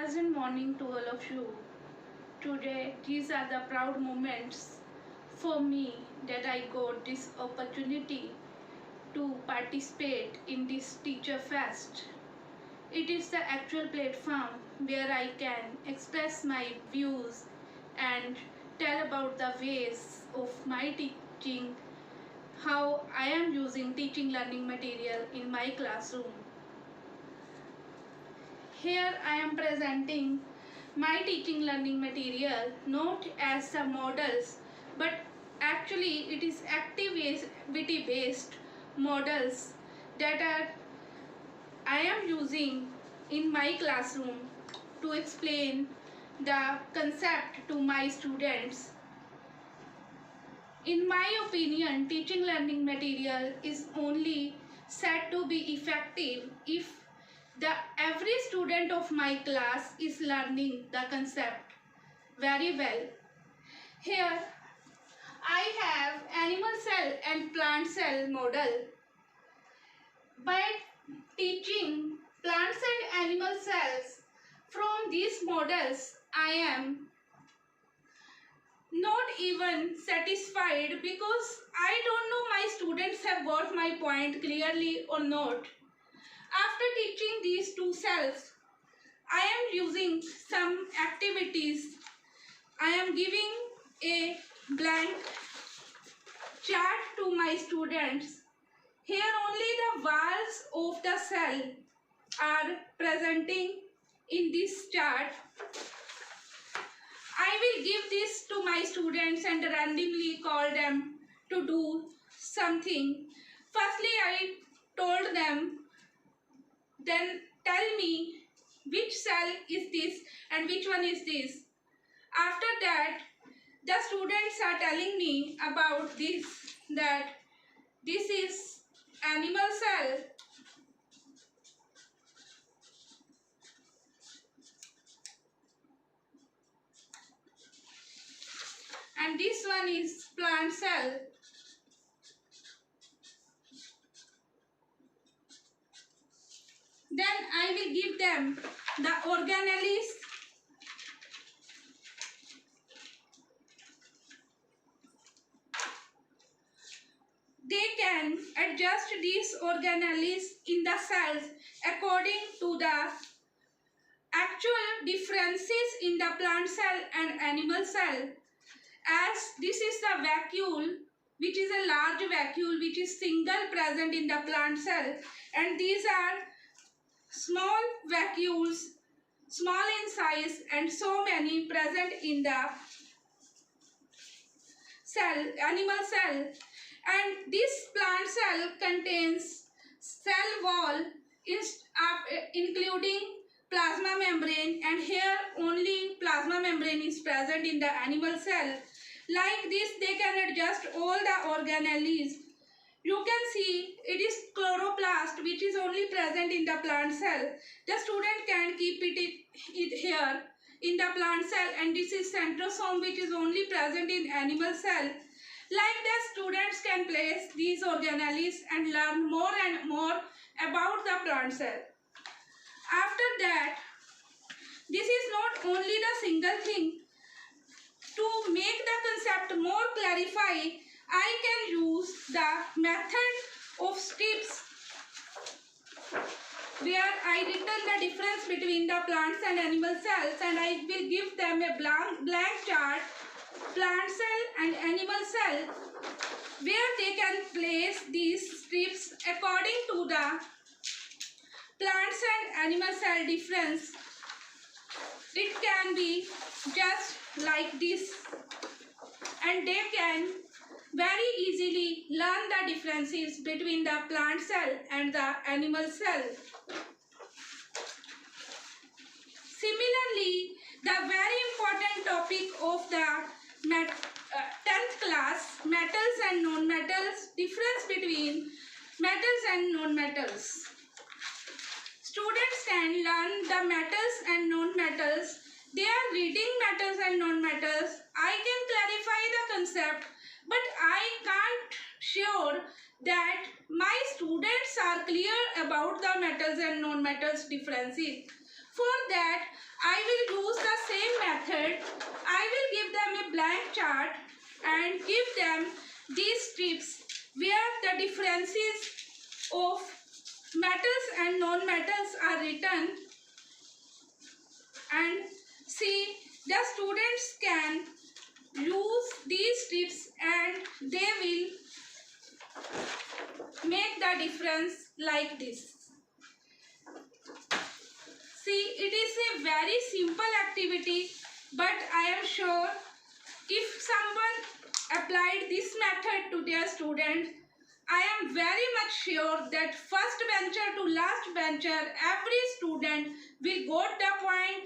Pleasant morning to all of you. Today, these are the proud moments for me that I got this opportunity to participate in this Teacher Fest. It is the actual platform where I can express my views and tell about the ways of my teaching, how I am using teaching learning material in my classroom. Here I am presenting my teaching learning material not as the models, but actually it is activity based models that I am using in my classroom to explain the concept to my students. In my opinion, teaching learning material is only said to be effective if every student of my class is learning the concept very well. Here I have animal cell and plant cell model. By teaching plants and animal cells from these models, I am not even satisfied because I don't know my students have got my point clearly or not. After teaching these two cells, I am using some activities. I am giving a blank chart to my students. Here only the walls of the cell are presenting in this chart. I will give this to my students and randomly call them to do something. Firstly, I told them, then tell me which cell is this and which one is this. After that, the students are telling me about this, that this is animal cell, and this one is plant cell. Then I will give them the organelles. They can adjust these organelles in the cells according to the actual differences in the plant cell and animal cell. As this is the vacuole, which is a large vacuole which is single present in the plant cell, and these are small vacuoles, small in size and so many present in the cell, animal cell. And this plant cell contains cell wall including plasma membrane, and here only plasma membrane is present in the animal cell. Like this, they can adjust all the organelles. You can see it is chloroplast which is only present in the plant cell. The student can keep it here in the plant cell, and this is centrosome which is only present in animal cell. Like that, students can place these organelles and learn more and more about the plant cell. After that, this is not only the single thing. To make the concept more clarified, I can use the method of strips where I written the difference between the plants and animal cells, and I will give them a blank chart, plant cell and animal cell, where they can place these strips according to the plants and animal cell difference. It can be just like this, and they can very easily learn the differences between the plant cell and the animal cell. Similarly, the very important topic of the 10th class, metals and non-metals, difference between metals and non-metals. Students can learn the metals and non-metals. They are reading metals and non-metals. I can clarify the concept, but I can't sure that my students are clear about the metals and non-metals differences. For that, I and give them these strips where the differences of metals and non-metals are written, and see, the students can use these strips and they will make the difference like this. See, it is a very simple activity, but I am sure if someone applied this method to their students, I am very much sure that first bencher to last bencher, every student will got the point